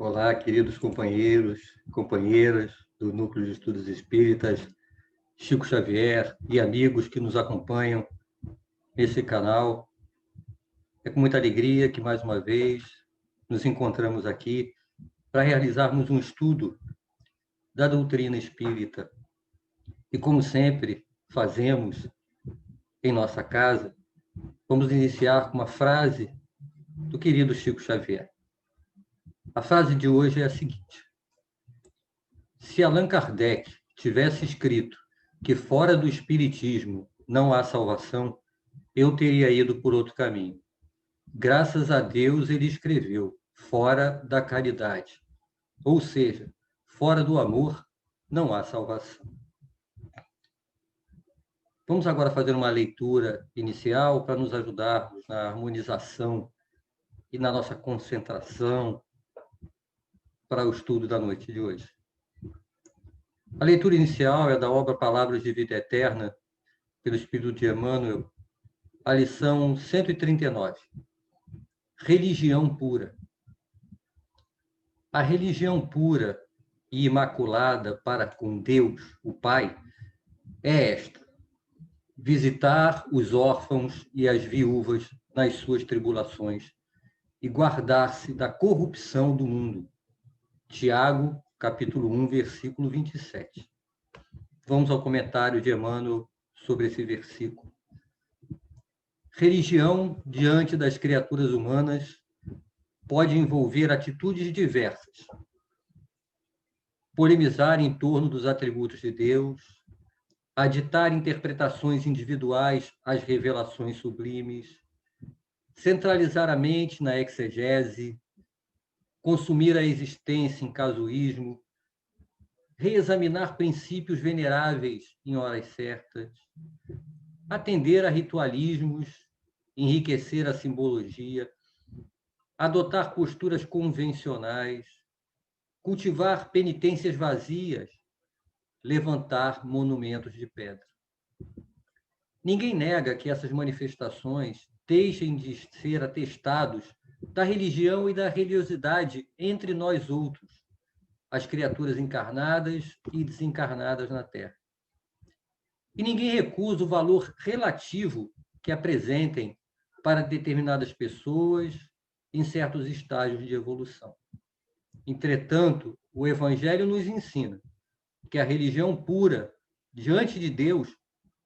Olá, queridos companheiros, companheiras do Núcleo de Estudos Espíritas, Chico Xavier e amigos que nos acompanham nesse canal. É com muita alegria que, mais uma vez, nos encontramos aqui para realizarmos um estudo da doutrina espírita. E, como sempre fazemos em nossa casa, vamos iniciar com uma frase do querido Chico Xavier. A frase de hoje é a seguinte: se Allan Kardec tivesse escrito que fora do espiritismo não há salvação, eu teria ido por outro caminho. Graças a Deus ele escreveu fora da caridade, ou seja, fora do amor não há salvação. Vamos agora fazer uma leitura inicial para nos ajudarmos na harmonização e na nossa concentração para o estudo da noite de hoje. A leitura inicial é da obra Palavras de Vida Eterna, pelo Espírito de Emmanuel, a lição 139. Religião pura. A religião pura e imaculada para com Deus, o Pai, é esta: visitar os órfãos e as viúvas nas suas tribulações e guardar-se da corrupção do mundo. Tiago, capítulo 1, versículo 27. Vamos ao comentário de Emmanuel sobre esse versículo. Religião, diante das criaturas humanas, pode envolver atitudes diversas. Polemizar em torno dos atributos de Deus, aditar interpretações individuais às revelações sublimes, centralizar a mente na exegese, consumir a existência em casuísmo, reexaminar princípios veneráveis em horas certas, atender a ritualismos, enriquecer a simbologia, adotar posturas convencionais, cultivar penitências vazias, levantar monumentos de pedra. Ninguém nega que essas manifestações deixem de ser atestados da religião e da religiosidade entre nós outros, as criaturas encarnadas e desencarnadas na Terra. E ninguém recusa o valor relativo que apresentem para determinadas pessoas em certos estágios de evolução. Entretanto, o Evangelho nos ensina que a religião pura, diante de Deus,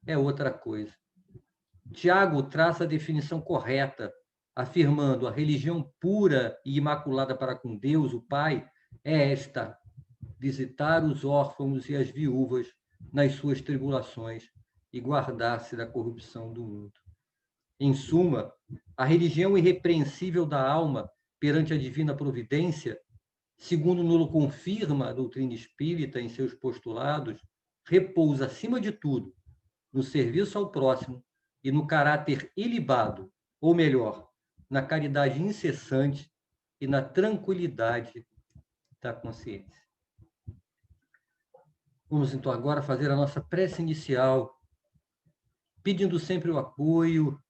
é outra coisa. Tiago traça a definição correta, afirmando: a religião pura e imaculada para com Deus, o Pai, é esta: visitar os órfãos e as viúvas nas suas tribulações e guardar-se da corrupção do mundo. Em suma, a religião irrepreensível da alma perante a divina providência, segundo nos confirma a doutrina espírita em seus postulados, repousa, acima de tudo, no serviço ao próximo e no caráter ilibado, ou melhor, na caridade incessante e na tranquilidade da consciência. Vamos, então, agora fazer a nossa prece inicial, pedindo sempre o apoio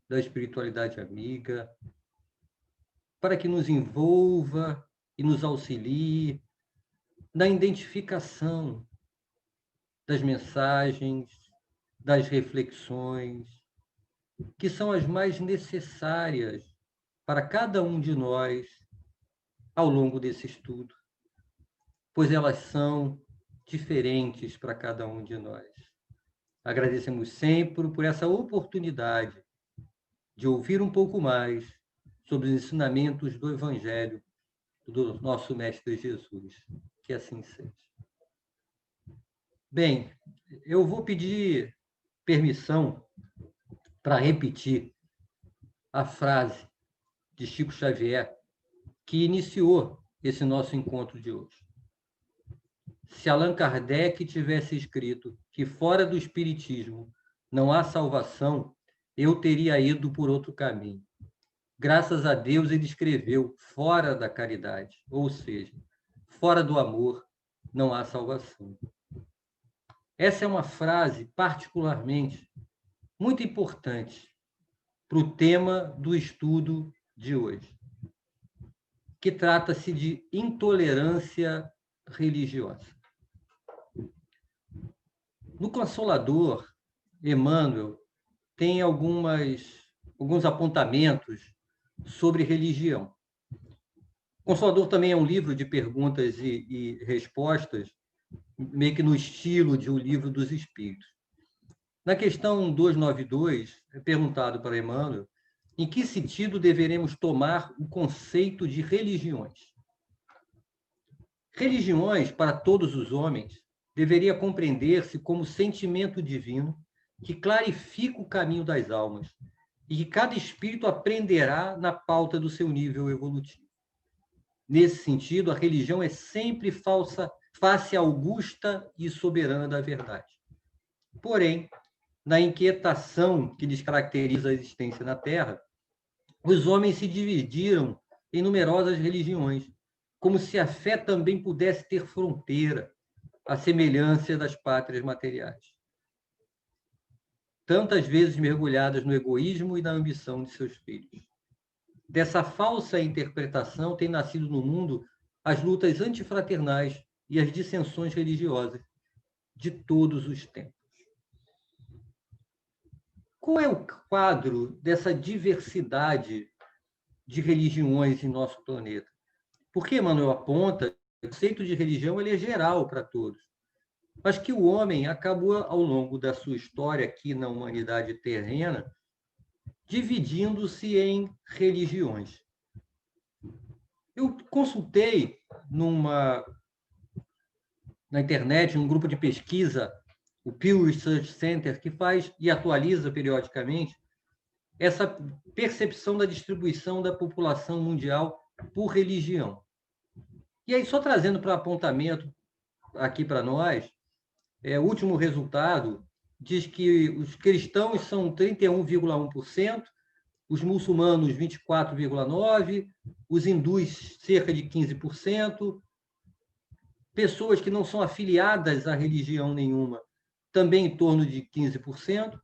da espiritualidade amiga, para que nos envolva e nos auxilie na identificação das mensagens, das reflexões, que são as mais necessárias para cada um de nós ao longo desse estudo, pois elas são diferentes para cada um de nós. Agradecemos sempre por essa oportunidade de ouvir um pouco mais sobre os ensinamentos do Evangelho do nosso Mestre Jesus. Que assim seja. Bem, eu vou pedir permissão para repetir a frase de Chico Xavier que iniciou esse nosso encontro de hoje. Se Allan Kardec tivesse escrito que fora do espiritismo não há salvação, eu teria ido por outro caminho. Graças a Deus ele escreveu fora da caridade, ou seja, fora do amor não há salvação. Essa é uma frase particularmente muito importante para o tema do estudo de hoje. que trata-se de intolerância religiosa. No Consolador, Emmanuel tem alguns apontamentos sobre religião. O Consolador também é um livro de perguntas e respostas, meio que no estilo de O Livro dos Espíritos. Na questão 292, é perguntado para Emmanuel em que sentido deveremos tomar o conceito de religiões. Religiões, para todos os homens, deveria compreender-se como sentimento divino que clarifica o caminho das almas e que cada espírito aprenderá na pauta do seu nível evolutivo. Nesse sentido, a religião é sempre face augusta e soberana da verdade. Porém, na inquietação que lhes caracteriza a existência na Terra, os homens se dividiram em numerosas religiões, como se a fé também pudesse ter fronteira, à semelhança das pátrias materiais, tantas vezes mergulhadas no egoísmo e na ambição de seus filhos. Dessa falsa interpretação têm nascido no mundo as lutas antifraternais e as dissensões religiosas de todos os tempos. Qual é o quadro dessa diversidade de religiões em nosso planeta? Porque Emmanuel aponta que o conceito de religião ele é geral para todos, mas que o homem acabou, ao longo da sua história aqui na humanidade terrena, dividindo-se em religiões. Eu consultei na internet um grupo de pesquisa, o Pew Research Center, que faz e atualiza periodicamente essa percepção da distribuição da população mundial por religião. E aí, só trazendo para apontamento aqui para nós, o último resultado diz que os cristãos são 31,1%, os muçulmanos 24,9%, os hindus cerca de 15%, pessoas que não são afiliadas a religião nenhuma também em torno de 15%,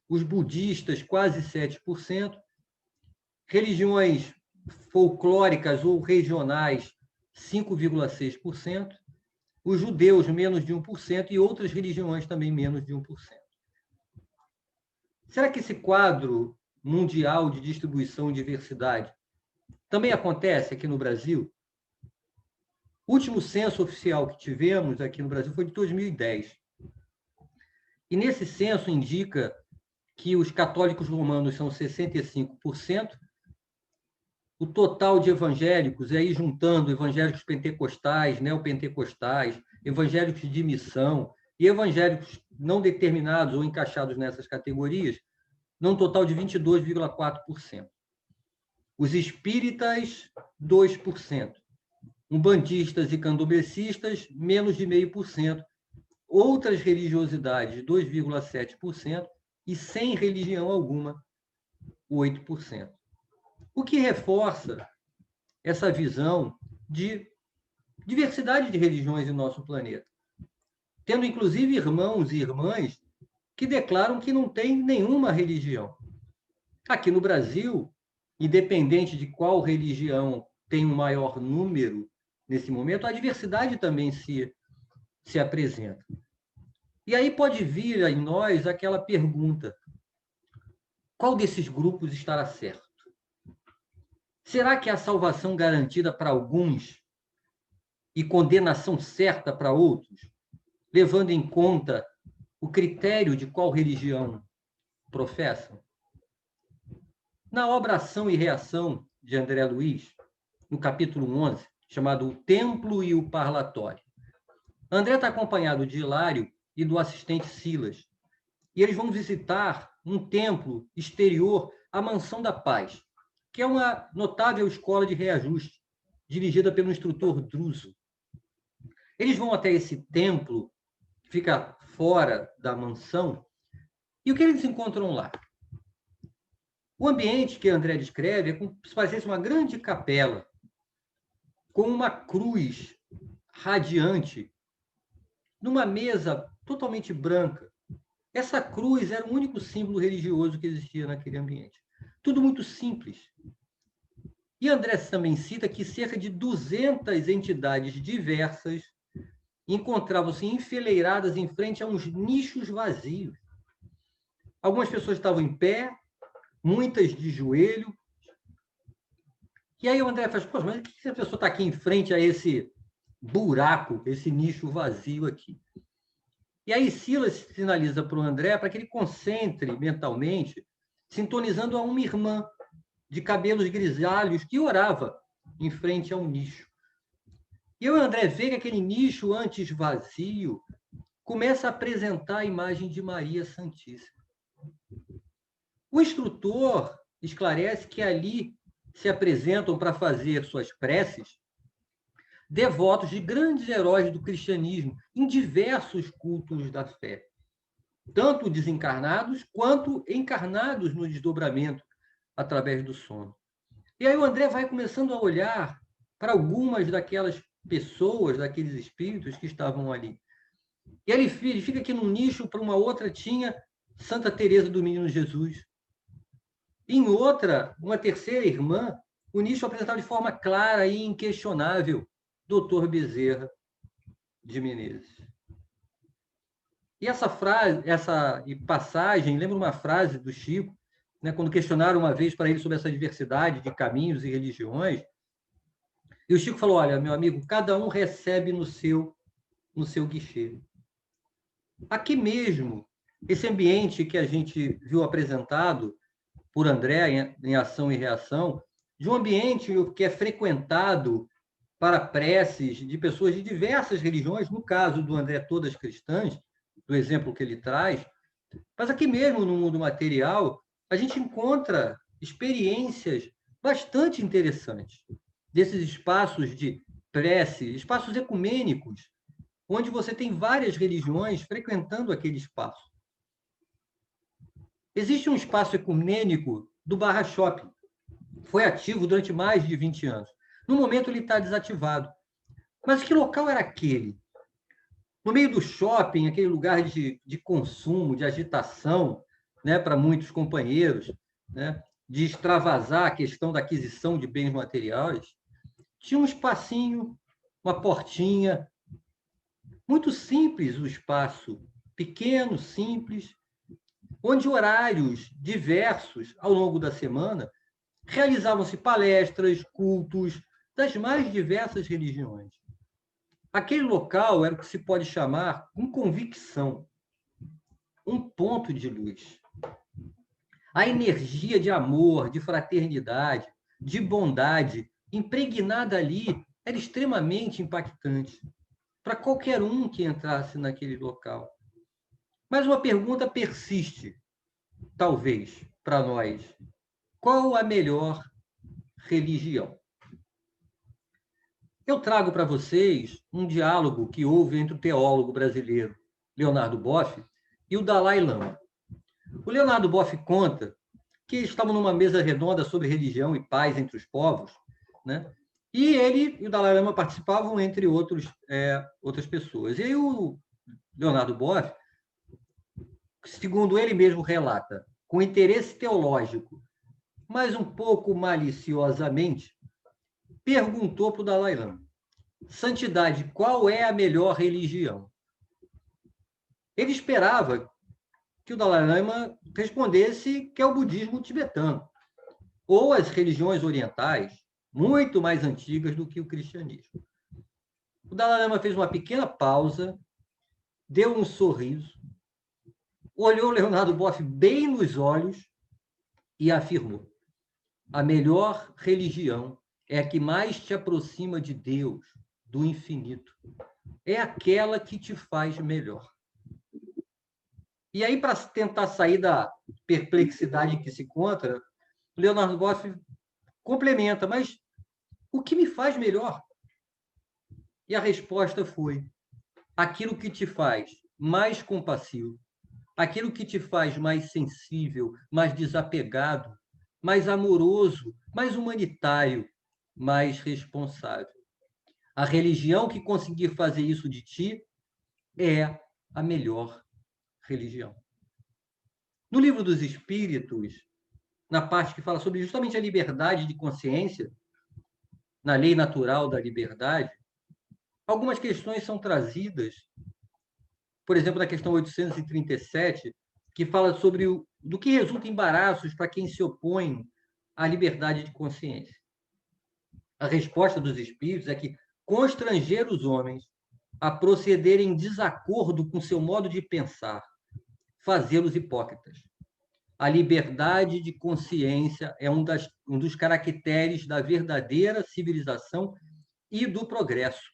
os budistas quase 7%, religiões folclóricas ou regionais 5,6%, os judeus menos de 1% e outras religiões também menos de 1%. Será que esse quadro mundial de distribuição e diversidade também acontece aqui no Brasil? O último censo oficial que tivemos aqui no Brasil foi de 2010. E nesse censo indica que os católicos romanos são 65%, o total de evangélicos, e aí juntando evangélicos pentecostais, neopentecostais, evangélicos de missão e evangélicos não determinados ou encaixados nessas categorias, num total de 22,4%. Os espíritas, 2%. Umbandistas e candomblecistas, menos de 0,5%. Outras religiosidades, 2,7%. E sem religião alguma, 8%. O que reforça essa visão de diversidade de religiões em nosso planeta. Tendo, inclusive, irmãos e irmãs que declaram que não tem nenhuma religião. Aqui no Brasil, independente de qual religião tem um maior número nesse momento, a diversidade também se apresenta. E aí pode vir em nós aquela pergunta: qual desses grupos estará certo? Será que há salvação garantida para alguns e condenação certa para outros, levando em conta o critério de qual religião professam? Na obra Ação e Reação, de André Luiz, no capítulo 11, chamado O Templo e o Parlatório, André está acompanhado de Hilário e do assistente Silas, e eles vão visitar um templo exterior, a Mansão da Paz, que é uma notável escola de reajuste, dirigida pelo instrutor Druso. Eles vão até esse templo, que fica fora da mansão, e o que eles encontram lá? O ambiente que André descreve é como se parecesse uma grande capela, com uma cruz radiante, numa mesa totalmente branca. Essa cruz era o único símbolo religioso que existia naquele ambiente. Tudo muito simples. E André também cita que cerca de 200 entidades diversas encontravam-se enfileiradas em frente a uns nichos vazios. Algumas pessoas estavam em pé, muitas de joelho. E aí o André faz, poxa, mas por que a pessoa está aqui em frente a esse buraco, esse nicho vazio aqui? E aí Silas sinaliza para o André para que ele concentre mentalmente, sintonizando a uma irmã de cabelos grisalhos que orava em frente a um nicho. E o André vê que aquele nicho antes vazio começa a apresentar a imagem de Maria Santíssima. O instrutor esclarece que ali se apresentam para fazer suas preces devotos de grandes heróis do cristianismo em diversos cultos da fé, tanto desencarnados quanto encarnados no desdobramento através do sono. E aí o André vai começando a olhar para algumas daquelas pessoas, daqueles espíritos que estavam ali. E ele fica aqui num nicho, para uma outra tinha Santa Teresa do Menino Jesus. Em outra, uma terceira irmã, o nicho apresentava de forma clara e inquestionável Dr. Bezerra de Menezes. E essa frase, essa passagem, lembra uma frase do Chico, né, quando questionaram uma vez para ele sobre essa diversidade de caminhos e religiões, e o Chico falou, olha, meu amigo, cada um recebe no seu guichê. Aqui mesmo, esse ambiente que a gente viu apresentado por André em Ação e Reação, de um ambiente que é frequentado para preces de pessoas de diversas religiões, no caso do André, todas cristãs, do exemplo que ele traz, mas aqui mesmo no mundo material, a gente encontra experiências bastante interessantes desses espaços de prece, espaços ecumênicos, onde você tem várias religiões frequentando aquele espaço. Existe um espaço ecumênico do Barra Shopping. Foi ativo durante mais de 20 anos. No momento, ele está desativado. Mas que local era aquele? No meio do shopping, aquele lugar de consumo, de agitação, né, para muitos companheiros, né, de extravasar a questão da aquisição de bens materiais, tinha um espacinho, uma portinha, muito simples o espaço, pequeno, simples, onde horários diversos ao longo da semana realizavam-se palestras, cultos das mais diversas religiões. Aquele local era o que se pode chamar com convicção, um ponto de luz. A energia de amor, de fraternidade, de bondade impregnada ali era extremamente impactante para qualquer um que entrasse naquele local. Mas uma pergunta persiste, talvez, para nós. Qual a melhor religião? Eu trago para vocês um diálogo que houve entre o teólogo brasileiro Leonardo Boff e o Dalai Lama. O Leonardo Boff conta que estavam numa mesa redonda sobre religião e paz entre os povos, né? E ele e o Dalai Lama participavam, entre outras pessoas. E aí o Leonardo Boff, segundo ele mesmo relata, com interesse teológico, mas um pouco maliciosamente, perguntou para o Dalai Lama: Santidade, qual é a melhor religião? Ele esperava que o Dalai Lama respondesse que é o budismo tibetano, ou as religiões orientais, muito mais antigas do que o cristianismo. O Dalai Lama fez uma pequena pausa, deu um sorriso, olhou Leonardo Boff bem nos olhos e afirmou: a melhor religião é a que mais te aproxima de Deus, do infinito. É aquela que te faz melhor. E aí, para tentar sair da perplexidade que se encontra, o Leonardo Boff complementa, mas o que me faz melhor? E a resposta foi: aquilo que te faz mais compassivo, aquilo que te faz mais sensível, mais desapegado, mais amoroso, mais humanitário, mais responsável. A religião que conseguir fazer isso de ti é a melhor religião. No Livro dos Espíritos, na parte que fala sobre justamente a liberdade de consciência, na lei natural da liberdade, algumas questões são trazidas, por exemplo, na questão 837, que fala sobre do que resulta embaraços para quem se opõe à liberdade de consciência. A resposta dos espíritos é que constranger os homens a procederem em desacordo com seu modo de pensar, fazê-los hipócritas. A liberdade de consciência é um dos caracteres da verdadeira civilização e do progresso.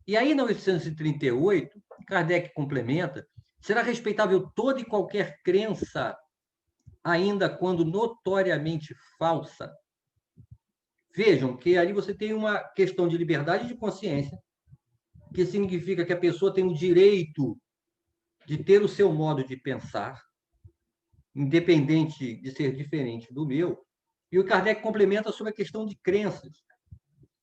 E aí, na 838, Kardec complementa: será respeitável toda e qualquer crença, ainda quando notoriamente falsa. Vejam que ali você tem uma questão de liberdade de consciência, que significa que a pessoa tem o direito de ter o seu modo de pensar, independente de ser diferente do meu. E o Kardec complementa sobre a questão de crenças.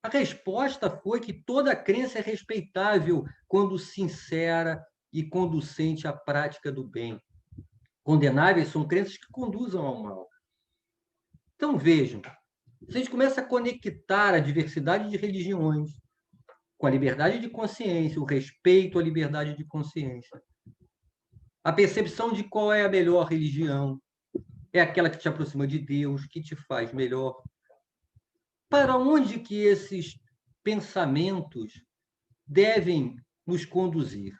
A resposta foi que toda crença é respeitável quando sincera e conducente à prática do bem. Condenáveis são crenças que conduzam ao mal. Então, vejam, se a gente começa a conectar a diversidade de religiões com a liberdade de consciência, o respeito à liberdade de consciência, a percepção de qual é a melhor religião, é aquela que te aproxima de Deus, que te faz melhor. Para onde que esses pensamentos devem nos conduzir?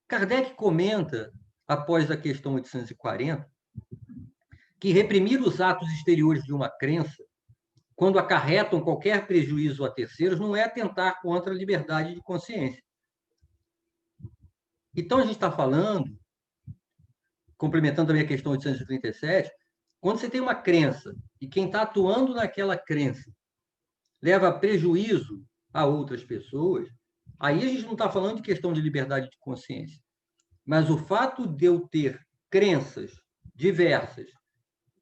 Kardec comenta, após a questão 840, que reprimir os atos exteriores de uma crença, quando acarretam qualquer prejuízo a terceiros, não é atentar contra a liberdade de consciência. Então, a gente está falando, complementando também a questão 837, quando você tem uma crença e quem está atuando naquela crença leva prejuízo a outras pessoas, aí a gente não está falando de questão de liberdade de consciência. Mas o fato de eu ter crenças diversas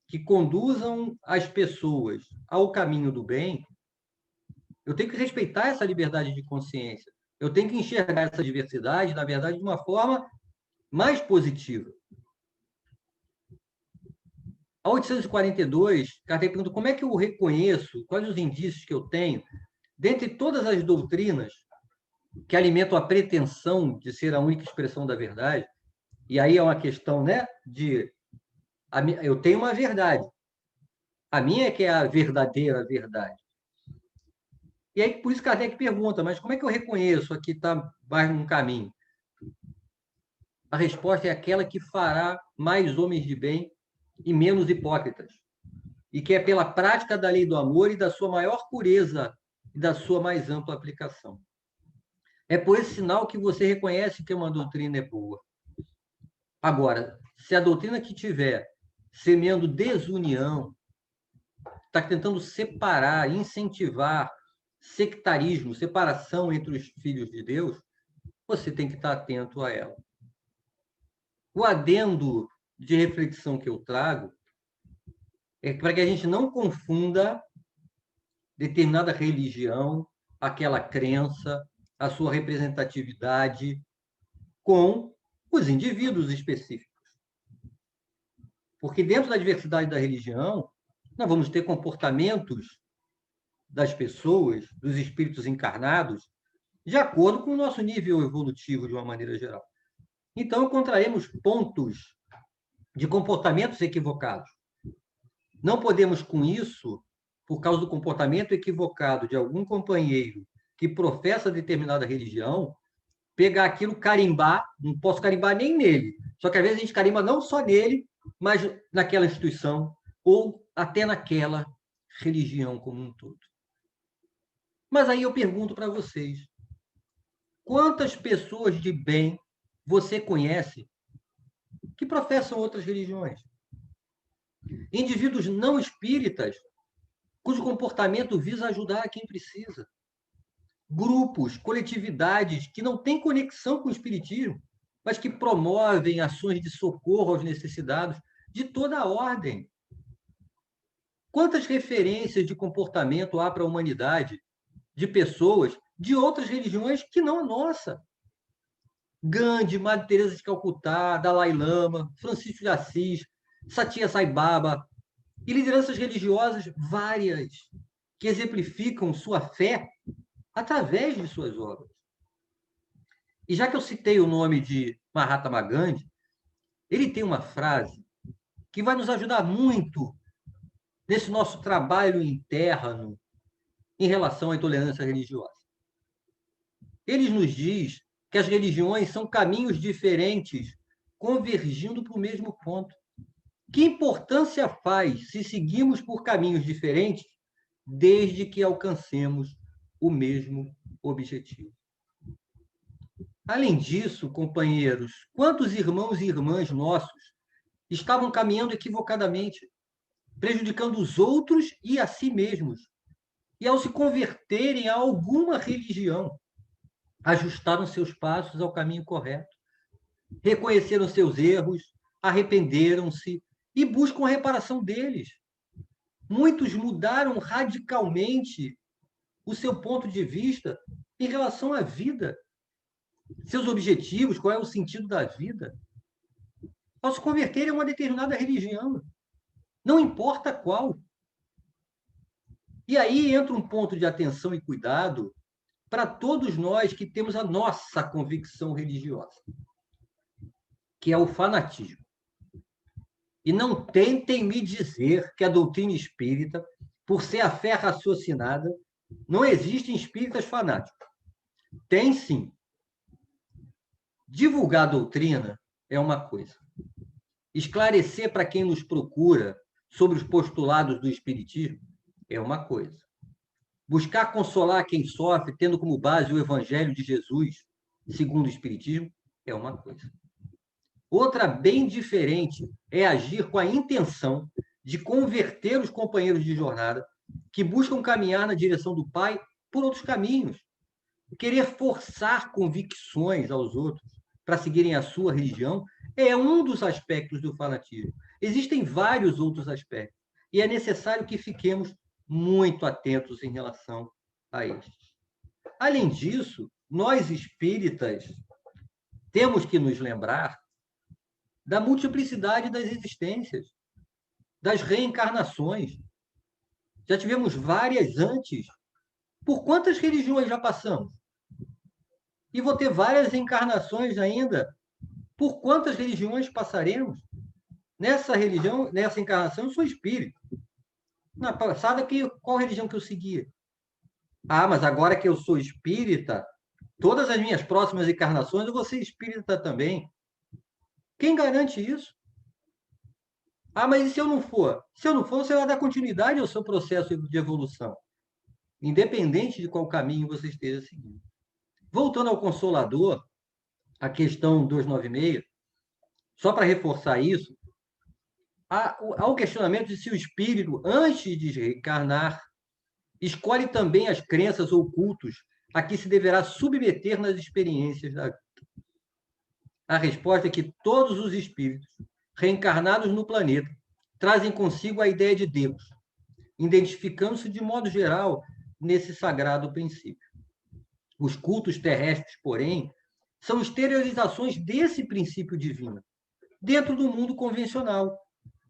que conduzam as pessoas ao caminho do bem, eu tenho que respeitar essa liberdade de consciência. Eu tenho que enxergar essa diversidade, na verdade, de uma forma mais positiva. A 842, Kardec pergunta como é que eu reconheço, quais os indícios que eu tenho, dentre todas as doutrinas que alimentam a pretensão de ser a única expressão da verdade, e aí é uma questão, né, eu tenho uma verdade, a minha é que é a verdadeira verdade. E aí, por isso, Kardec pergunta, mas como é que eu reconheço aqui está mais num caminho? A resposta é aquela que fará mais homens de bem e menos hipócritas, e que é pela prática da lei do amor e da sua maior pureza e da sua mais ampla aplicação. É por esse sinal que você reconhece que uma doutrina é boa. Agora, se a doutrina que tiver semeando desunião, está tentando separar, incentivar sectarismo, separação entre os filhos de Deus, você tem que estar atento a ela. O adendo de reflexão que eu trago é para que a gente não confunda determinada religião, aquela crença, a sua representatividade com os indivíduos específicos. Porque dentro da diversidade da religião, nós vamos ter comportamentos das pessoas, dos espíritos encarnados, de acordo com o nosso nível evolutivo, de uma maneira geral. Então, encontraremos pontos de comportamentos equivocados. Não podemos, com isso, por causa do comportamento equivocado de algum companheiro que professa determinada religião, pegar aquilo, carimbar, não posso carimbar nem nele, só que às vezes a gente carimba não só nele, mas naquela instituição, ou até naquela religião como um todo. Mas aí eu pergunto para vocês, quantas pessoas de bem você conhece que professam outras religiões? Indivíduos não espíritas, cujo comportamento visa ajudar quem precisa. Grupos, coletividades que não têm conexão com o espiritismo, mas que promovem ações de socorro aos necessitados de toda a ordem. Quantas referências de comportamento há para a humanidade de pessoas de outras religiões que não a nossa? Gandhi, Madre Teresa de Calcutá, Dalai Lama, Francisco de Assis, Satya Sai Baba, e lideranças religiosas várias. que exemplificam sua fé através de suas obras. E já que eu citei o nome de Mahatma Gandhi, ele tem uma frase que vai nos ajudar muito nesse nosso trabalho interno em relação à intolerância religiosa. Ele nos diz que as religiões são caminhos diferentes convergindo para o mesmo ponto. Que importância faz se seguimos por caminhos diferentes desde que alcancemos o mesmo objetivo? Além disso, companheiros, quantos irmãos e irmãs nossos estavam caminhando equivocadamente, prejudicando os outros e a si mesmos, e ao se converterem a alguma religião, ajustaram seus passos ao caminho correto, reconheceram seus erros, arrependeram-se e buscam a reparação deles. Muitos mudaram radicalmente o seu ponto de vista em relação à vida, seus objetivos, qual é o sentido da vida, ao se converterem a uma determinada religião, não importa qual. E aí entra um ponto de atenção e cuidado para todos nós que temos a nossa convicção religiosa, que é o fanatismo. E não tentem me dizer que a doutrina espírita, por ser a fé raciocinada, não existem espíritas fanáticos. Tem sim. Divulgar a doutrina é uma coisa. Esclarecer para quem nos procura sobre os postulados do espiritismo é uma coisa. Buscar consolar quem sofre, tendo como base o Evangelho de Jesus, segundo o Espiritismo, é uma coisa. Outra bem diferente é agir com a intenção de converter os companheiros de jornada que buscam caminhar na direção do Pai por outros caminhos. Querer forçar convicções aos outros para seguirem a sua religião é um dos aspectos do fanatismo. Existem vários outros aspectos, e é necessário que fiquemos muito atentos em relação a estes. Além disso, nós espíritas temos que nos lembrar da multiplicidade das existências, das reencarnações. Já tivemos várias antes. Por quantas religiões já passamos? E vou ter várias encarnações ainda. Por quantas religiões passaremos? Nessa religião, nessa encarnação, eu sou espírita. Na passada, qual religião que eu seguia? Ah, mas agora que eu sou espírita, todas as minhas próximas encarnações eu vou ser espírita também. Quem garante isso? Ah, mas e se eu não for? Se eu não for, você vai dar continuidade ao seu processo de evolução, independente de qual caminho você esteja seguindo. Voltando ao Consolador, a questão 296, só para reforçar isso, há o questionamento de se o espírito, antes de reencarnar, escolhe também as crenças ou cultos a que se deverá submeter nas experiências da vida. A resposta é que todos os espíritos reencarnados no planeta trazem consigo a ideia de Deus, identificando-se de modo geral nesse sagrado princípio. Os cultos terrestres, porém, são exteriorizações desse princípio divino, dentro do mundo convencional,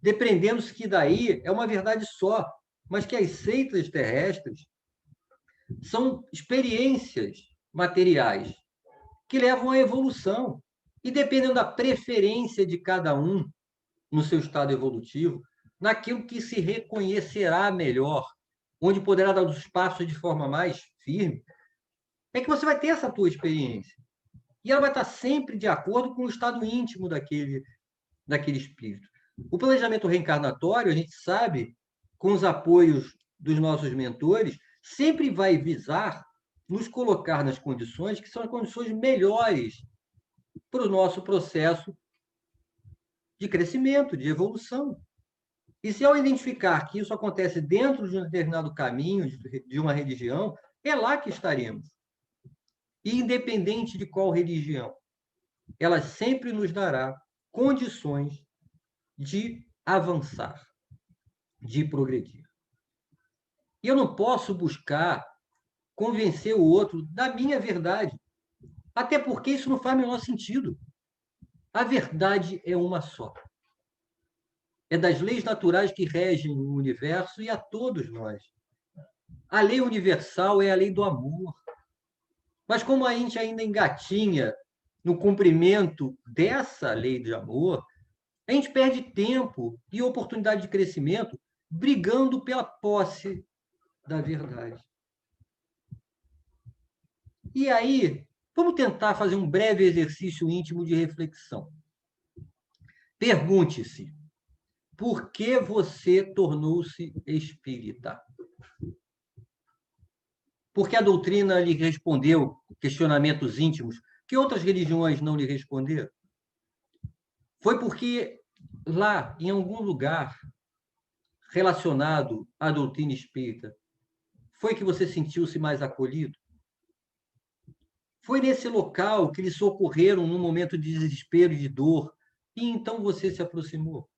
depreendendo-se que daí é uma verdade só, mas que as seitas terrestres são experiências materiais que levam à evolução. E dependendo da preferência de cada um no seu estado evolutivo, naquilo que se reconhecerá melhor, onde poderá dar os passos de forma mais firme, é que você vai ter essa tua experiência. E ela vai estar sempre de acordo com o estado íntimo daquele espírito. O planejamento reencarnatório, a gente sabe, com os apoios dos nossos mentores, sempre vai visar nos colocar nas condições que são as condições melhores para o nosso processo de crescimento, de evolução. E se ao identificar que isso acontece dentro de um determinado caminho, de uma religião, é lá que estaremos. E independente de qual religião, ela sempre nos dará condições de avançar, de progredir. E eu não posso buscar convencer o outro da minha verdade, até porque isso não faz o menor sentido. A verdade é uma só. É das leis naturais que regem o universo e a todos nós. A lei universal é a lei do amor. Mas como a gente ainda engatinha no cumprimento dessa lei de amor, a gente perde tempo e oportunidade de crescimento brigando pela posse da verdade. E aí, vamos tentar fazer um breve exercício íntimo de reflexão. Pergunte-se, por que você tornou-se espírita? Porque a doutrina lhe respondeu questionamentos íntimos que outras religiões não lhe responderam? Foi porque lá, em algum lugar relacionado à doutrina espírita, foi que você sentiu-se mais acolhido? Foi nesse local que lhe socorreram num momento de desespero e de dor, e então você se aproximou?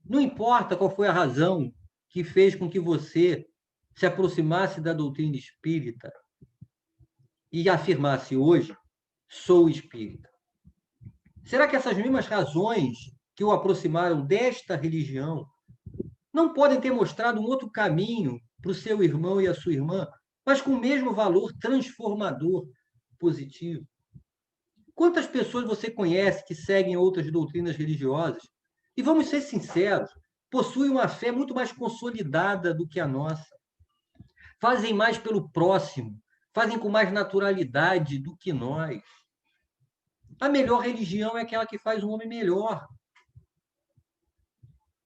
Não importa qual foi a razão que fez com que você se aproximasse da doutrina espírita e afirmasse hoje, sou espírita. Será que essas mesmas razões que o aproximaram desta religião não podem ter mostrado um outro caminho para o seu irmão e a sua irmã, mas com o mesmo valor transformador positivo? Quantas pessoas você conhece que seguem outras doutrinas religiosas e, vamos ser sinceros, possuem uma fé muito mais consolidada do que a nossa? Fazem mais pelo próximo, fazem com mais naturalidade do que nós. A melhor religião é aquela que faz um homem melhor.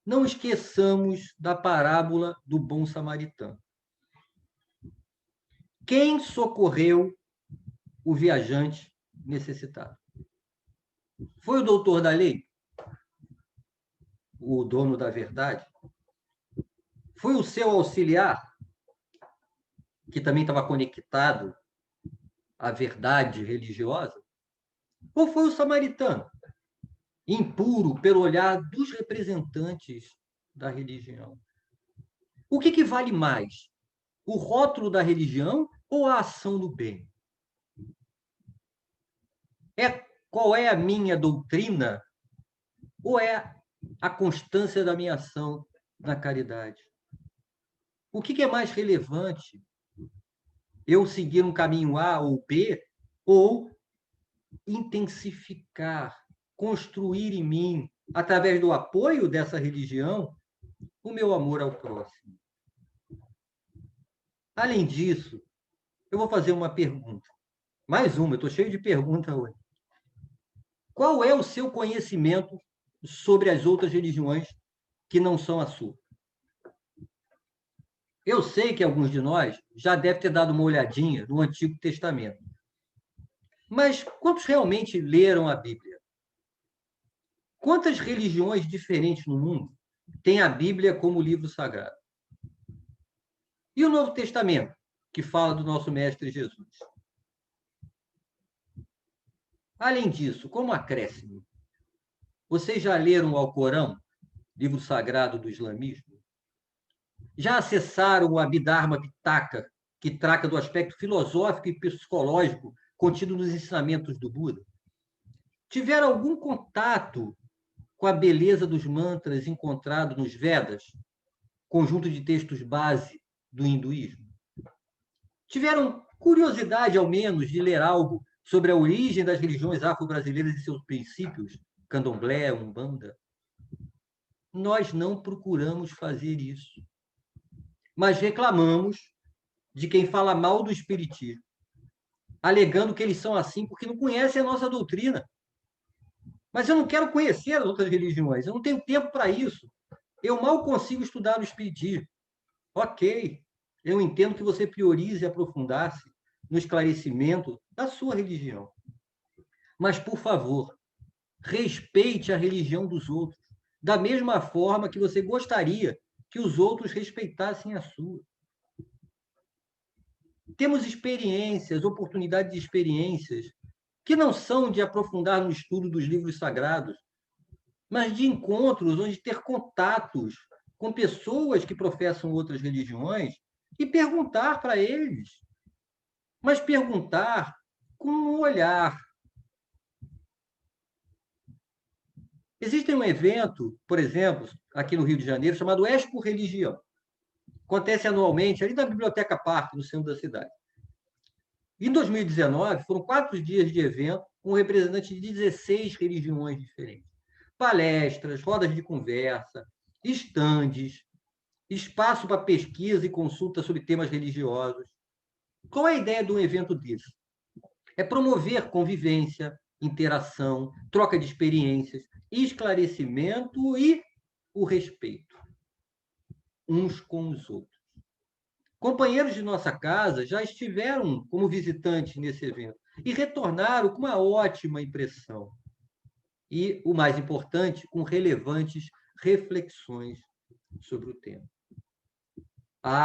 Não esqueçamos da parábola do bom samaritano. Quem socorreu o viajante necessitado? Foi o doutor da lei? O dono da verdade? Foi o seu auxiliar, que também estava conectado à verdade religiosa? Ou foi o samaritano, impuro pelo olhar dos representantes da religião? O que vale mais? O rótulo da religião ou a ação do bem? Qual é a minha doutrina ou é a constância da minha ação na caridade? O que é mais relevante? Eu seguir um caminho A ou B ou intensificar, construir em mim, através do apoio dessa religião, o meu amor ao próximo? Além disso, eu vou fazer uma pergunta. Mais uma, eu estou cheio de perguntas hoje. Qual é o seu conhecimento sobre as outras religiões que não são a sua? Eu sei que alguns de nós já devem ter dado uma olhadinha no Antigo Testamento. Mas quantos realmente leram a Bíblia? Quantas religiões diferentes no mundo têm a Bíblia como livro sagrado? E o Novo Testamento, que fala do nosso Mestre Jesus? Além disso, como acréscimo, vocês já leram o Alcorão, livro sagrado do islamismo? Já acessaram o Abhidharma Pitaka, que trata do aspecto filosófico e psicológico contido nos ensinamentos do Buda? Tiveram algum contato com a beleza dos mantras encontrados nos Vedas, conjunto de textos base do hinduísmo? Tiveram curiosidade, ao menos, de ler algo sobre a origem das religiões afro-brasileiras e seus princípios, candomblé, umbanda? Nós não procuramos fazer isso, mas reclamamos de quem fala mal do espiritismo, alegando que eles são assim porque não conhecem a nossa doutrina. Mas eu não quero conhecer as outras religiões, eu não tenho tempo para isso. Eu mal consigo estudar o espiritismo. Ok, eu entendo que você priorize aprofundar-se no esclarecimento da sua religião. Mas, por favor, respeite a religião dos outros, da mesma forma que você gostaria que os outros respeitassem a sua. Temos experiências, oportunidades de experiências, que não são de aprofundar no estudo dos livros sagrados, mas de encontros onde ter contatos com pessoas que professam outras religiões e perguntar para eles, mas perguntar com um olhar. Existe um evento, por exemplo, aqui no Rio de Janeiro, chamado Expo Religião. Acontece anualmente ali na Biblioteca Parque, no centro da cidade. Em 2019, foram 4 dias de evento com representantes de 16 religiões diferentes. Palestras, rodas de conversa, estandes, espaço para pesquisa e consulta sobre temas religiosos. Qual é a ideia de um evento desse? É promover convivência, interação, troca de experiências, esclarecimento e o respeito uns com os outros. Companheiros de nossa casa já estiveram como visitantes nesse evento e retornaram com uma ótima impressão. E, o mais importante, com relevantes reflexões sobre o tema.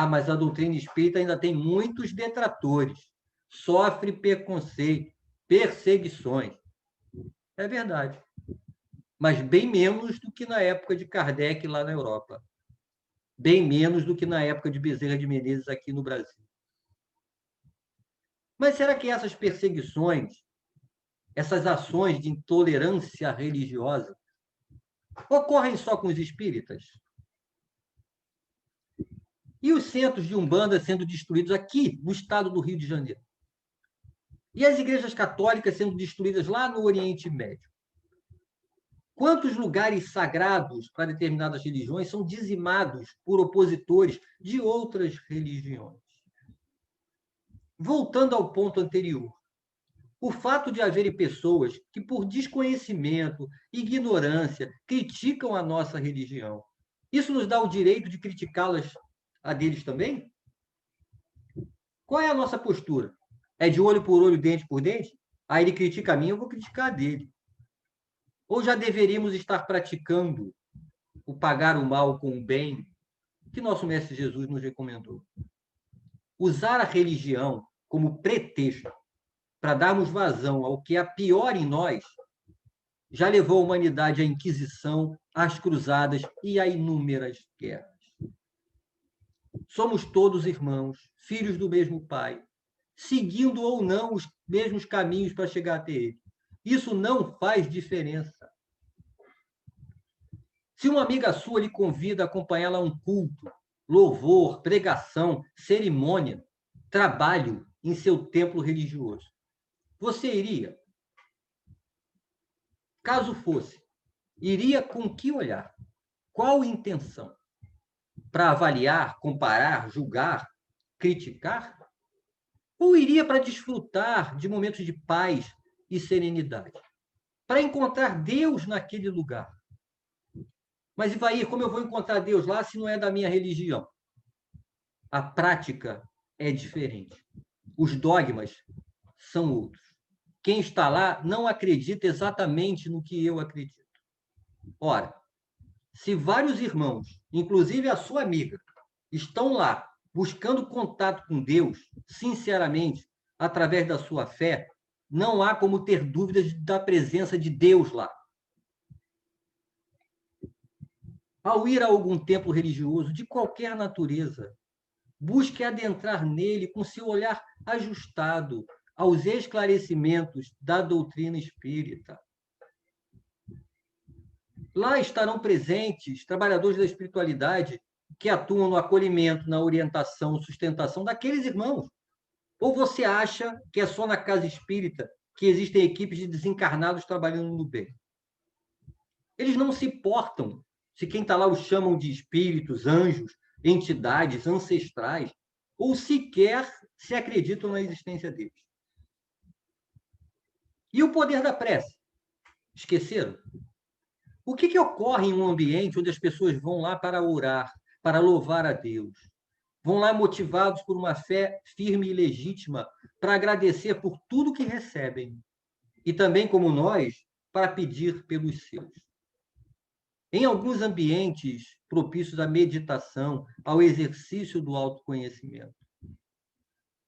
Mas a doutrina espírita ainda tem muitos detratores. Sofre preconceito, perseguições. É verdade. Mas bem menos do que na época de Kardec lá na Europa. Bem menos do que na época de Bezerra de Menezes aqui no Brasil. Mas será que essas perseguições, essas ações de intolerância religiosa, ocorrem só com os espíritas? E os centros de Umbanda sendo destruídos aqui, no estado do Rio de Janeiro? E as igrejas católicas sendo destruídas lá no Oriente Médio? Quantos lugares sagrados para determinadas religiões são dizimados por opositores de outras religiões? Voltando ao ponto anterior, o fato de haverem pessoas que, por desconhecimento, ignorância, criticam a nossa religião, isso nos dá o direito de criticá-las a deles também? Qual é a nossa postura? É de olho por olho, dente por dente? Aí ele critica a mim, eu vou criticar a dele. Ou já deveríamos estar praticando o pagar o mal com o bem que nosso Mestre Jesus nos recomendou? Usar a religião como pretexto para darmos vazão ao que há pior em nós já levou a humanidade à Inquisição, às cruzadas e a inúmeras guerras. Somos todos irmãos, filhos do mesmo Pai, seguindo ou não os mesmos caminhos para chegar até Ele. Isso não faz diferença. Se uma amiga sua lhe convida a acompanhá-la a um culto, louvor, pregação, cerimônia, trabalho em seu templo religioso, você iria? Caso fosse, iria com que olhar? Qual intenção? Para avaliar, comparar, julgar, criticar? Ou iria para desfrutar de momentos de paz e serenidade? Para encontrar Deus naquele lugar? Mas, Ivair, como eu vou encontrar Deus lá se não é da minha religião? A prática é diferente. Os dogmas são outros. Quem está lá não acredita exatamente no que eu acredito. Ora, se vários irmãos, inclusive a sua amiga, estão lá buscando contato com Deus, sinceramente, através da sua fé, não há como ter dúvidas da presença de Deus lá. Ao ir a algum templo religioso, de qualquer natureza, busque adentrar nele com seu olhar ajustado aos esclarecimentos da doutrina espírita. Lá estarão presentes trabalhadores da espiritualidade que atuam no acolhimento, na orientação, sustentação daqueles irmãos. Ou você acha que é só na casa espírita que existem equipes de desencarnados trabalhando no bem? Eles não se importam se quem está lá os chamam de espíritos, anjos, entidades ancestrais, ou sequer se acreditam na existência deles. E o poder da prece? Esqueceram? O que ocorre em um ambiente onde as pessoas vão lá para orar, para louvar a Deus? Vão lá motivados por uma fé firme e legítima para agradecer por tudo que recebem. E também, como nós, para pedir pelos seus. Em alguns ambientes propícios à meditação, ao exercício do autoconhecimento.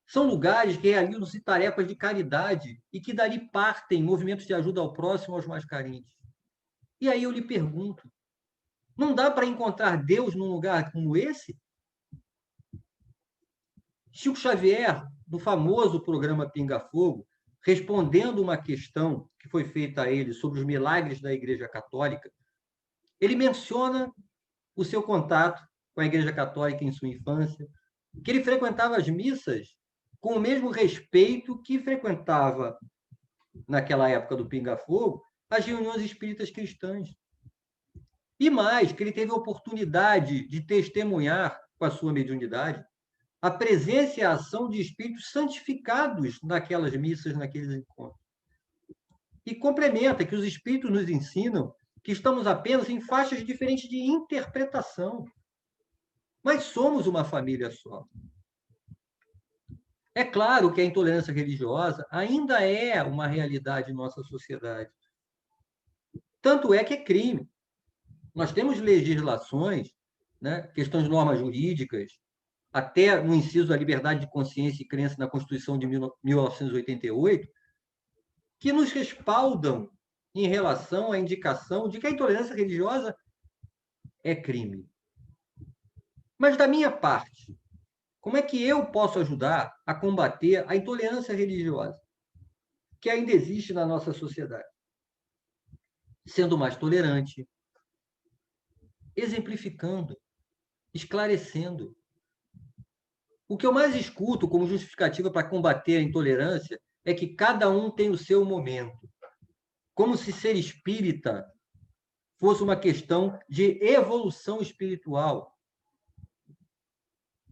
São lugares que realizam-se tarefas de caridade e que dali partem movimentos de ajuda ao próximo, aos mais carentes. E aí eu lhe pergunto, não dá para encontrar Deus num lugar como esse? Chico Xavier, no famoso programa Pinga Fogo, respondendo uma questão que foi feita a ele sobre os milagres da Igreja Católica, ele menciona o seu contato com a Igreja Católica em sua infância, que ele frequentava as missas com o mesmo respeito que frequentava, naquela época do Pinga-Fogo, as reuniões espíritas cristãs. E mais, que ele teve a oportunidade de testemunhar, com a sua mediunidade, a presença e a ação de espíritos santificados naquelas missas, naqueles encontros. E complementa que os espíritos nos ensinam que estamos apenas em faixas diferentes de interpretação, mas somos uma família só. É claro que a intolerância religiosa ainda é uma realidade em nossa sociedade. Tanto é que é crime. Nós temos legislações, né, questões de normas jurídicas, até no inciso da liberdade de consciência e crença na Constituição de 1988, que nos respaldam em relação à indicação de que a intolerância religiosa é crime. Mas, da minha parte, como é que eu posso ajudar a combater a intolerância religiosa que ainda existe na nossa sociedade? Sendo mais tolerante, exemplificando, esclarecendo. O que eu mais escuto como justificativa para combater a intolerância é que cada um tem o seu momento. Como se ser espírita fosse uma questão de evolução espiritual.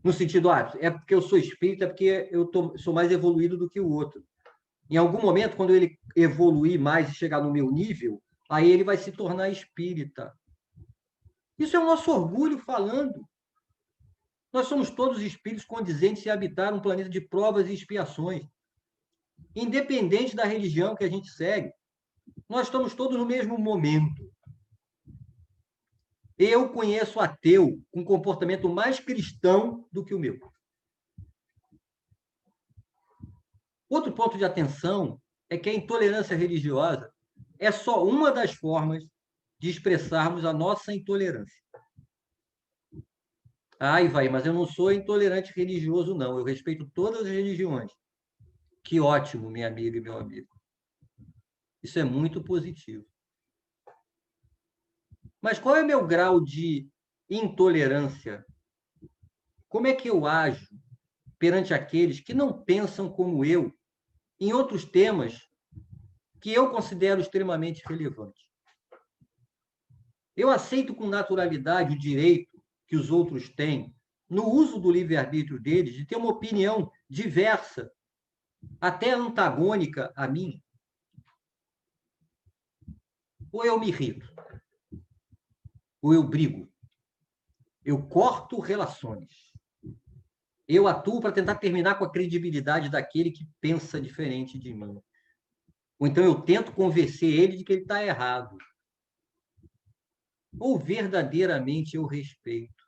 No sentido, é porque eu sou espírita, é porque eu sou mais evoluído do que o outro. Em algum momento, quando ele evoluir mais e chegar no meu nível, aí ele vai se tornar espírita. Isso é o nosso orgulho falando. Nós somos todos espíritos condizentes em habitar um planeta de provas e expiações. Independente da religião que a gente segue, nós estamos todos no mesmo momento. Eu conheço ateu com comportamento mais cristão do que o meu. Outro ponto de atenção é que a intolerância religiosa é só uma das formas de expressarmos a nossa intolerância. Vai, mas eu não sou intolerante religioso, não. Eu respeito todas as religiões. Que ótimo, minha amiga e meu amigo. Isso é muito positivo. Mas qual é o meu grau de intolerância? Como é que eu ajo perante aqueles que não pensam como eu em outros temas que eu considero extremamente relevantes? Eu aceito com naturalidade o direito que os outros têm, no uso do livre-arbítrio deles, de ter uma opinião diversa, até antagônica a mim? Ou eu me irrito? Ou eu brigo? Eu corto relações. Eu atuo para tentar terminar com a credibilidade daquele que pensa diferente de mim. Ou então eu tento convencer ele de que ele está errado. Ou verdadeiramente eu respeito?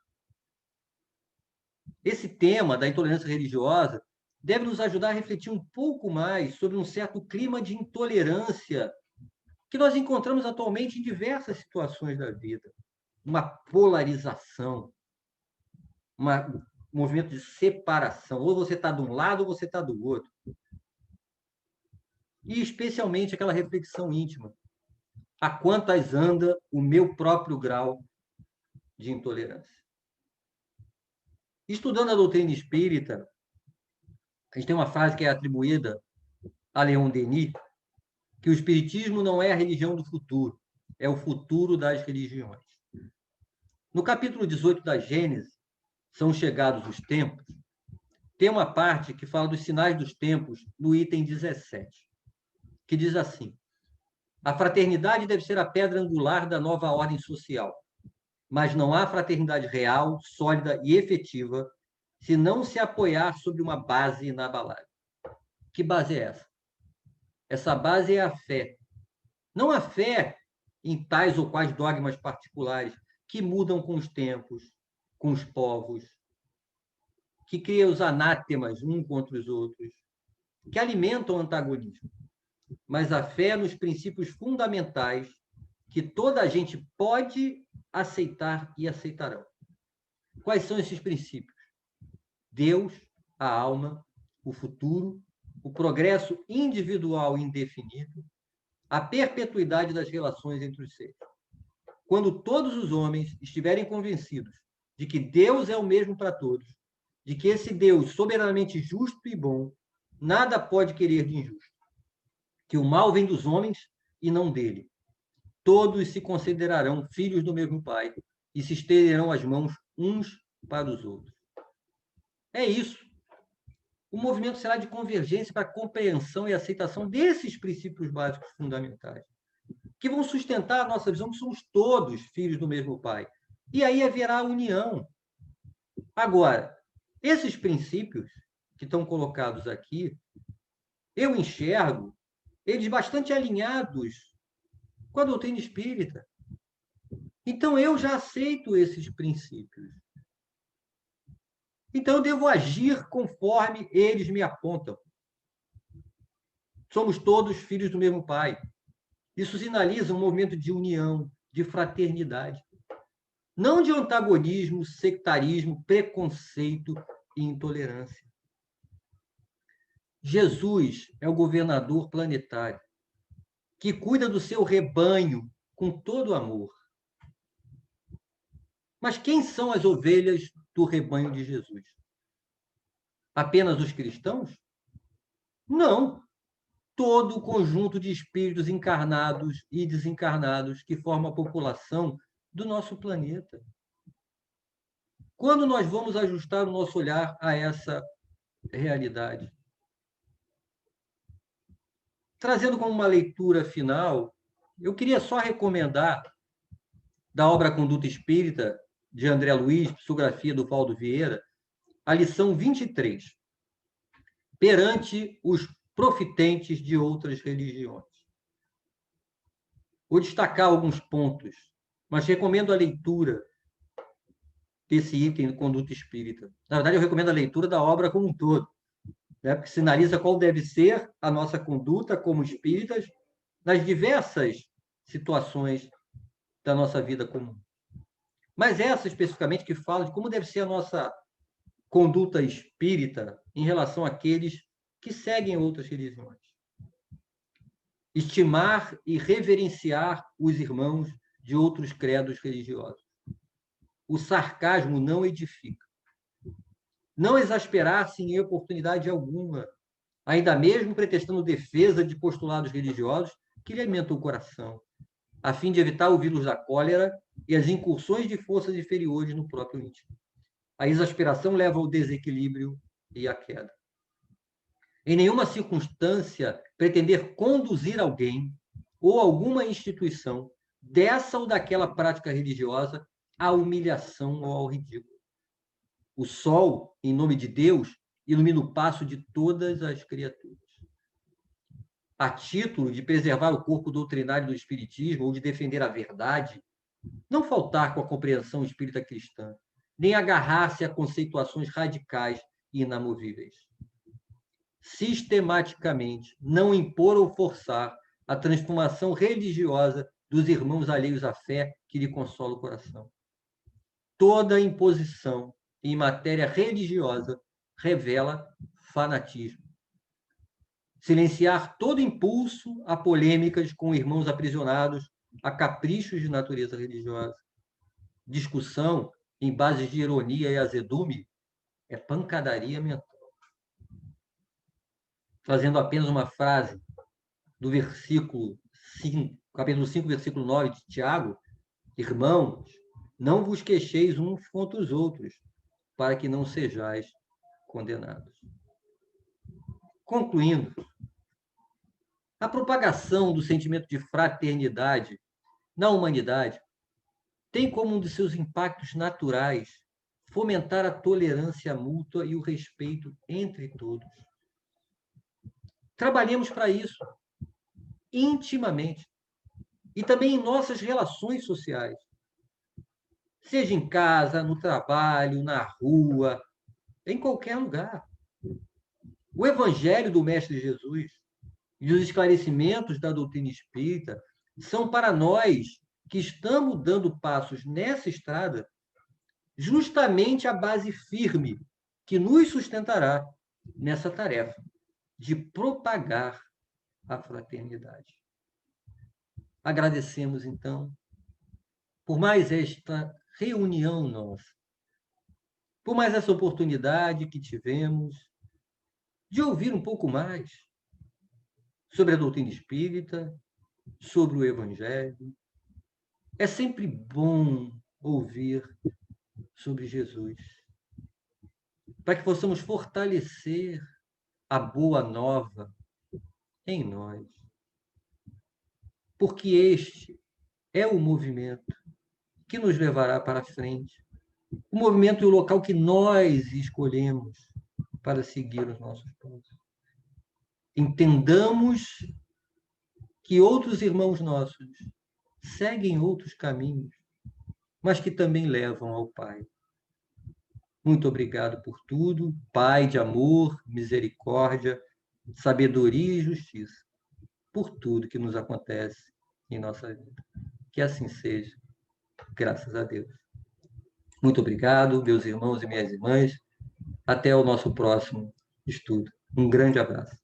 Esse tema da intolerância religiosa deve nos ajudar a refletir um pouco mais sobre um certo clima de intolerância que nós encontramos atualmente em diversas situações da vida. Uma polarização, um movimento de separação. Ou você está de um lado ou você está do outro. E especialmente aquela reflexão íntima. A quantas anda o meu próprio grau de intolerância? Estudando a doutrina espírita, a gente tem uma frase que é atribuída a Leon Denis, que o espiritismo não é a religião do futuro, é o futuro das religiões. No capítulo 18 da Gênesis, São Chegados os Tempos, tem uma parte que fala dos sinais dos tempos, no item 17, que diz assim: a fraternidade deve ser a pedra angular da nova ordem social, mas não há fraternidade real, sólida e efetiva se não se apoiar sobre uma base inabalável. Que base é essa? Essa base é a fé. Não a fé em tais ou quais dogmas particulares que mudam com os tempos, com os povos, que cria os anátemas um contra os outros, que alimentam o antagonismo. Mas a fé nos princípios fundamentais que toda a gente pode aceitar e aceitarão. Quais são esses princípios? Deus, a alma, o futuro, o progresso individual indefinido, a perpetuidade das relações entre os seres. Quando todos os homens estiverem convencidos de que Deus é o mesmo para todos, de que esse Deus soberanamente justo e bom nada pode querer de injusto, que o mal vem dos homens e não dele. Todos se considerarão filhos do mesmo Pai e se estenderão as mãos uns para os outros. É isso. O movimento será de convergência para a compreensão e aceitação desses princípios básicos fundamentais, que vão sustentar a nossa visão que somos todos filhos do mesmo Pai. E aí haverá união. Agora, esses princípios que estão colocados aqui, eu enxergo eles bastante alinhados com a doutrina espírita. Então, eu já aceito esses princípios. Então, eu devo agir conforme eles me apontam. Somos todos filhos do mesmo Pai. Isso sinaliza um movimento de união, de fraternidade. Não de antagonismo, sectarismo, preconceito e intolerância. Jesus é o governador planetário, que cuida do seu rebanho com todo amor. Mas quem são as ovelhas do rebanho de Jesus? Apenas os cristãos? Não. Todo o conjunto de espíritos encarnados e desencarnados que forma a população do nosso planeta. Quando nós vamos ajustar o nosso olhar a essa realidade? Trazendo como uma leitura final, eu queria só recomendar da obra Conduta Espírita, de André Luiz, psicografia do Valdo Vieira, a lição 23, perante os profitentes de outras religiões. Vou destacar alguns pontos, mas recomendo a leitura desse item do Conduta Espírita. Na verdade, eu recomendo a leitura da obra como um todo, né? Porque sinaliza qual deve ser a nossa conduta como espíritas nas diversas situações da nossa vida comum. Mas essa especificamente que fala de como deve ser a nossa conduta espírita em relação àqueles que seguem outras religiões. Estimar e reverenciar os irmãos de outros credos religiosos. O sarcasmo não edifica. Não exasperar-se em oportunidade alguma, ainda mesmo pretextando defesa de postulados religiosos que lhe alimentam o coração, a fim de evitar o vírus da cólera e as incursões de forças inferiores no próprio íntimo. A exasperação leva ao desequilíbrio e à queda. Em nenhuma circunstância pretender conduzir alguém ou alguma instituição dessa ou daquela prática religiosa à humilhação ou ao ridículo. O sol, em nome de Deus, ilumina o passo de todas as criaturas. A título de preservar o corpo doutrinário do Espiritismo ou de defender a verdade, não faltar com a compreensão espírita cristã, nem agarrar-se a conceituações radicais e inamovíveis. Sistematicamente, não impor ou forçar a transformação religiosa dos irmãos alheios à fé que lhe consola o coração. Toda imposição em matéria religiosa revela fanatismo. Silenciar todo impulso a polêmicas com irmãos aprisionados a caprichos de natureza religiosa. Discussão em bases de ironia e azedume é pancadaria mental. Trazendo apenas uma frase do versículo 5, capítulo 5, versículo 9 de Tiago: irmãos, não vos queixeis uns contra os outros, para que não sejais condenados. Concluindo, a propagação do sentimento de fraternidade na humanidade tem como um de seus impactos naturais fomentar a tolerância mútua e o respeito entre todos. Trabalhemos para isso, intimamente, e também em nossas relações sociais, seja em casa, no trabalho, na rua, em qualquer lugar. O Evangelho do Mestre Jesus e os esclarecimentos da doutrina espírita são para nós que estamos dando passos nessa estrada justamente a base firme que nos sustentará nessa tarefa de propagar a fraternidade. Agradecemos, então, por mais esta reunião nossa, por mais essa oportunidade que tivemos de ouvir um pouco mais sobre a doutrina espírita, sobre o Evangelho. É sempre bom ouvir sobre Jesus, para que possamos fortalecer a boa nova em nós. Porque este é o movimento que nos levará para frente. O movimento e o local que nós escolhemos para seguir os nossos passos. Entendamos que outros irmãos nossos seguem outros caminhos, mas que também levam ao Pai. Muito obrigado por tudo, Pai de amor, misericórdia, sabedoria e justiça, por tudo que nos acontece em nossa vida. Que assim seja, graças a Deus. Muito obrigado, meus irmãos e minhas irmãs. Até o nosso próximo estudo. Um grande abraço.